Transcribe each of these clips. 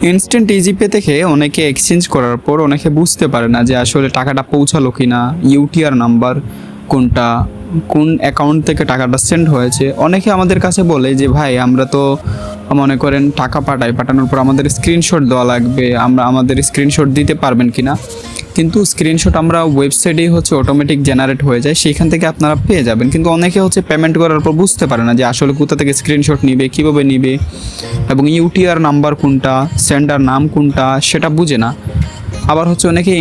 Instant EasyPay থেকে অনেকে exchange করার পর অনেকে বুঝতে পারে না যে আসলে টাকাটা পৌঁছালো কি না, ইউটিআর নাম্বার কোনটা, কোন অ্যাকাউন্ট থেকে টাকাটা সেন্ড হয়েছে। অনেকে আমাদের কাছে বলে যে ভাই আমরা তো মনে করেন টাকা পাঠানোর পর আমাদের স্ক্রিনশট দেওয়া লাগবে, আমাদের স্ক্রিনশট দিতে পারবেন কি না। কিন্তু স্ক্রিনশট আমরা ওয়েবসাইটেই অটোমেটিক জেনারেট হয়ে যায়, সেইখান থেকে আপনারা পেয়ে যাবেন। কিন্তু অনেকে পেমেন্ট করার পর বুঝতে পারে না যে আসলে কোথা থেকে স্ক্রিনশট নিবে, কীভাবে নিবে, এবং ইউটিআর নাম্বার কোনটা, সেন্ডার নাম কোনটা সেটা বুঝে না। আবার অনেকে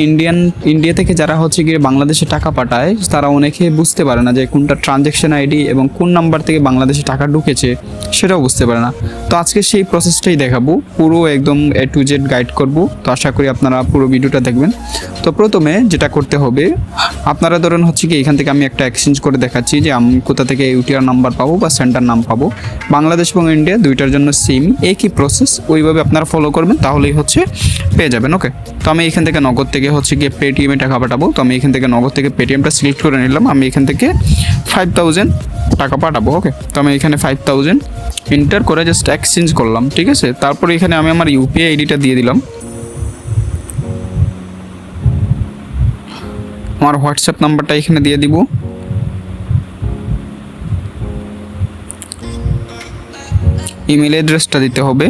ইন্ডিয়া থেকে যারা গিয়ে বাংলাদেশে টাকা পাঠায়, তারা অনেকে বুঝতে পারে না যে কোনটা ট্রানজ্যাকশন আইডি এবং কোন নাম্বার থেকে বাংলাদেশে টাকা ঢুকেছে সেটাও বুঝতে পারে না। তো আজকে সেই প্রসেসটাই দেখাবো, পুরো একদম A to Z গাইড করব। তো আশা করি আপনারা পুরো ভিডিওটা দেখবেন। তো প্রথমে যেটা করতে হবে, আপনারা ধরেন কি এখান থেকে আমি একটা এক্সচেঞ্জ করে দেখাচ্ছি যে আমি কোথা থেকে ইউটিআর নাম্বার পাবো বা সেন্টার নাম পাবো। বাংলাদেশ এবং ইন্ডিয়া দুইটার জন্য সেম একই প্রসেস, ওইভাবে আপনারা ফলো করবেন, তাহলেই পেয়ে যাবেন। ওকে, তো আমি এখান থেকে নগদ থেকে গিয়ে পেটিএমে টাকা পাঠাবো। তো আমি এখান থেকে নগদ থেকে পেটিএমটা সিলেক্ট করে নিলাম। আমি এখান থেকে 5000 টাকা পাঠাবো। ওকে, তো আমি এখানে 5000 এন্টার করে জাস্ট এক্সচেঞ্জ করলাম, ঠিক আছে। তারপরে এখানে আমি আমার ইউপিআই আইডিটা দিয়ে দিলাম। আমার হোয়াটসঅ্যাপ নাম্বারটা এখানে দিয়ে দিব। ইমেল অ্যাড্রেসটা দিতে হবে।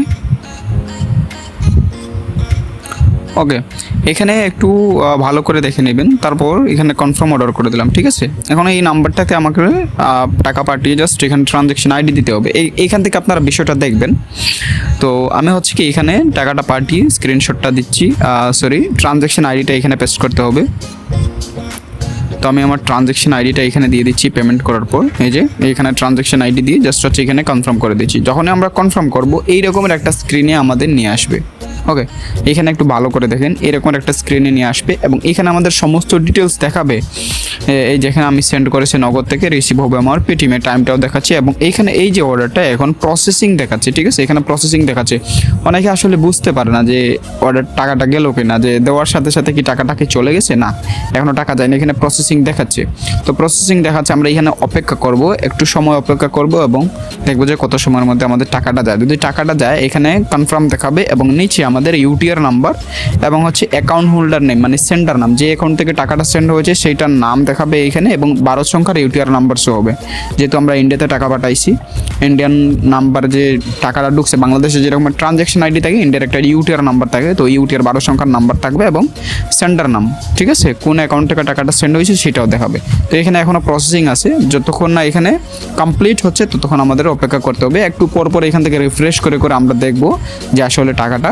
ওকে, এখানে একটু ভালো করে দেখে নেবেন। তারপর এখানে কনফার্ম অর্ডার করে দিলাম, ঠিক আছে। এখন এই নাম্বারটাতে আমাকে টাকা পাঠিয়ে জাস্ট এখানে ট্রানজ্যাকশন আইডি দিতে হবে। এইখান থেকে আপনারা বিষয়টা দেখবেন। তো আমি কি এখানে টাকাটা পাঠিয়ে স্ক্রিনশটটা দিচ্ছি, ট্রানজ্যাকশন আইডিটা এখানে পেস্ট করতে হবে। তো আমি আমার ট্রানজ্যাকশন আইডিটা এখানে দিয়ে দিচ্ছি পেমেন্ট করার পর। এই যে এখানে ট্রানজ্যাকশন আইডি দিয়ে জাস্ট এখানে কনফার্ম করে দিচ্ছি। যখন আমরা কনফার্ম করব, এই রকমের একটা স্ক্রিনে আমাদের নিয়ে আসবে। ওকে, এখানে একটু ভালো করে দেখেন, এরকম একটা স্ক্রিনে নিয়ে আসবে এবং এখানে আমাদের সমস্ত ডিটেলস দেখাবে। এই যেখানে আমি সেন্ড করেছি নগদ থেকে, রিসিভ হবে আমার পেটিএমে, টাইমটাও দেখাচ্ছে এবং এইখানে এই যে অর্ডারটা এখন প্রসেসিং দেখাচ্ছে, ঠিক আছে। এখানে প্রসেসিং দেখাচ্ছে। অনেকে আসলে বুঝতে পারে না যে অর্ডার টাকাটা গেল কিনা, যে দেওয়ার সাথে সাথে কি টাকাটা কি চলে গেছে, না এখনও টাকা যায়নি। এখানে প্রসেসিং দেখাচ্ছে। তো প্রসেসিং দেখাচ্ছে, আমরা এখানে অপেক্ষা করব, একটু সময় অপেক্ষা করব এবং দেখবো যে কত সময়ের মধ্যে আমাদের টাকাটা যায়। যদি টাকাটা যায় এখানে কনফার্ম দেখাবে এবং নিচে আমাদের ইউটিআর নাম্বার এবং অ্যাকাউন্ট হোল্ডার নেম, মানে সেন্ডার নাম, যে অ্যাকাউন্ট থেকে টাকাটা সেন্ড হয়েছে সেইটার নাম দেখাবে এইখানে, এবং 12 সংখ্যার ইউটিআর নাম্বার শো হবে। যেহেতু আমরা ইন্ডিয়াতে টাকা পাঠাইছি, ইন্ডিয়ান নাম্বার যে টাকাটা ঢুকছে, বাংলাদেশে যেরকম ট্রানজ্যাকশন আইডি থাকে, ইন্ডিয়ার একটা ইউটিআর নাম্বার থাকে, তো ইউটিআর 12 সংখ্যার নাম্বার থাকবে এবং সেন্ডার নাম, ঠিক আছে, কোন অ্যাকাউন্ট থেকে টাকাটা সেন্ড হয়েছে সেটাও দেখাবে। তো এখানে এখনও প্রসেসিং আছে, যতক্ষণ না এখানে কমপ্লিট হচ্ছে ততক্ষণ আমাদের অপেক্ষা করতে হবে। একটু পর এখান থেকে রিফ্রেশ করে আমরা দেখব যে আসলে টাকাটা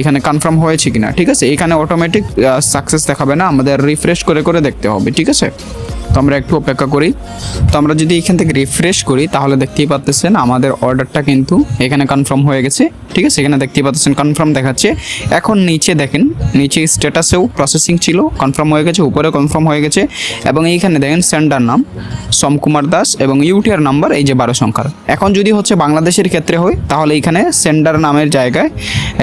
এখানে কনফার্ম হয়েছে কিনা, ঠিক আছে। এখানে অটোমেটিক সাকসেস দেখাবে না, আমাদের রিফ্রেশ করে দেখতে হবে, ঠিক আছে। তো আমরা একটু অপেক্ষা করি। তো আমরা যদি এখান থেকে রিফ্রেশ করি তাহলে দেখতেই পাচ্ছেন আমাদের অর্ডারটা কিন্তু এখানে কনফার্ম হয়ে গেছে, ঠিক আছে। এখানে দেখতেই পাচ্ছেন কনফার্ম দেখাচ্ছে। এখন নিচে দেখেন, নিচে স্ট্যাটাসেও প্রসেসিং ছিল, কনফার্ম হয়ে গেছে, উপরে কনফার্ম হয়ে গেছে এবং এইখানে দেখেন সেন্ডার নাম সোমকুমার দাস এবং ইউটিআর নাম্বার এই যে 12 সংখ্যার। এখন যদি বাংলাদেশের ক্ষেত্রে হয় তাহলে এখানে সেন্ডার নামের জায়গায়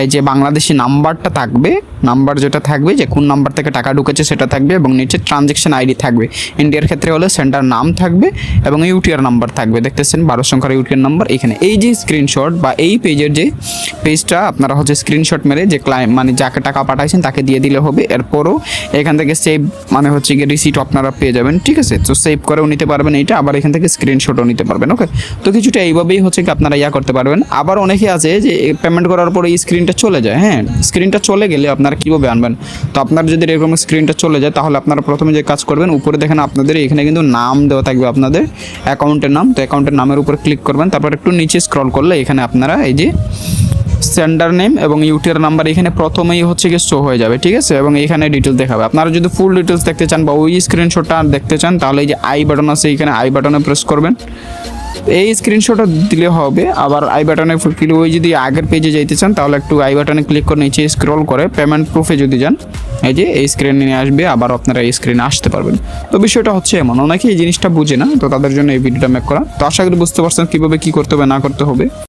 এই যে বাংলাদেশি নাম্বারটা থাকবে, নাম্বার যেটা থাকবে যে কোন নাম্বার থেকে টাকা ঢুকেছে সেটা থাকবে এবং নিচে ট্রানজ্যাকশন আইডি থাকবে। ইন্ডিয়ার ক্ষেত্রে হলে সেন্টার নাম থাকবে এবং ইউটিআর নাম্বার থাকবে, দেখতেছেন 12 সংখ্যার ইউটিআর নাম্বার। এখানে এই যে স্ক্রিনশট বা এই পেজের যে পেজটা আপনারা স্ক্রিনশট মেরে যে মানে যাকে টাকা পাঠাইছেন তাকে দিয়ে দিলে হবে। এরপরও এখান থেকে সেভ মানে গিয়ে রিসিট আপনারা পেয়ে যাবেন, ঠিক আছে। তো সেভ করেও নিতে পারবেন এইটা, আবার এখান থেকে স্ক্রিনশটও নিতে পারবেন। ওকে, তো কিছুটা এইভাবেই কি আপনারা করতে পারবেন। আবার অনেকে আছে যে পেমেন্ট করার পরে এই স্ক্রিনটা চলে যায়। হ্যাঁ, স্ক্রিনটা চলে গেলে আপনারা কীভাবে আনবেন? তো আপনার যদি এরকম স্ক্রিনটা চলে যায় তাহলে আপনারা প্রথমে যে কাজ করবেন, উপরে দেখেন আপনাদের এখানে কিন্তু নাম দেওয়া থাকবে, আপনাদের অ্যাকাউন্টের নাম। তো অ্যাকাউন্টের নামের উপর ক্লিক করবেন, তারপর একটু নিচে স্ক্রল করলে এখানে আপনারা এই যে সেন্ডার নেম এবং ইউটিআর নাম্বার এখানে প্রথমেই গিয়ে শো হয়ে যাবে, ঠিক আছে। এবং এখানে ডিটেলস দেখাবে। আপনারা যদি ফুল ডিটেলস দেখতে চান বা ওই স্ক্রিনশটটা দেখতে চান তাহলে এই যে আই বাটন আছে, এখানে আই বাটনে প্রেস করবেন। এই স্ক্রিনশটটা দিলে হবে। আবার আই বাটনে ক্লিক, ওই যদি আগের পেজে যেতে চান তাহলে একটু আই বাটনে ক্লিক করে নিচে স্ক্রল করে পেমেন্ট প্রুফে যদি যান, এই যে এই স্ক্রিনে নিয়ে আসবে, আবার আপনারা এই স্ক্রিনে আসতে পারবেন। তো বিষয়টা এমন, অনেকে এই জিনিসটা বুঝে না, তো তাদের জন্য এই ভিডিওটা মেক করা। তো আশা করি বুঝতে পারছেন কীভাবে কী করতে হবে না করতে হবে।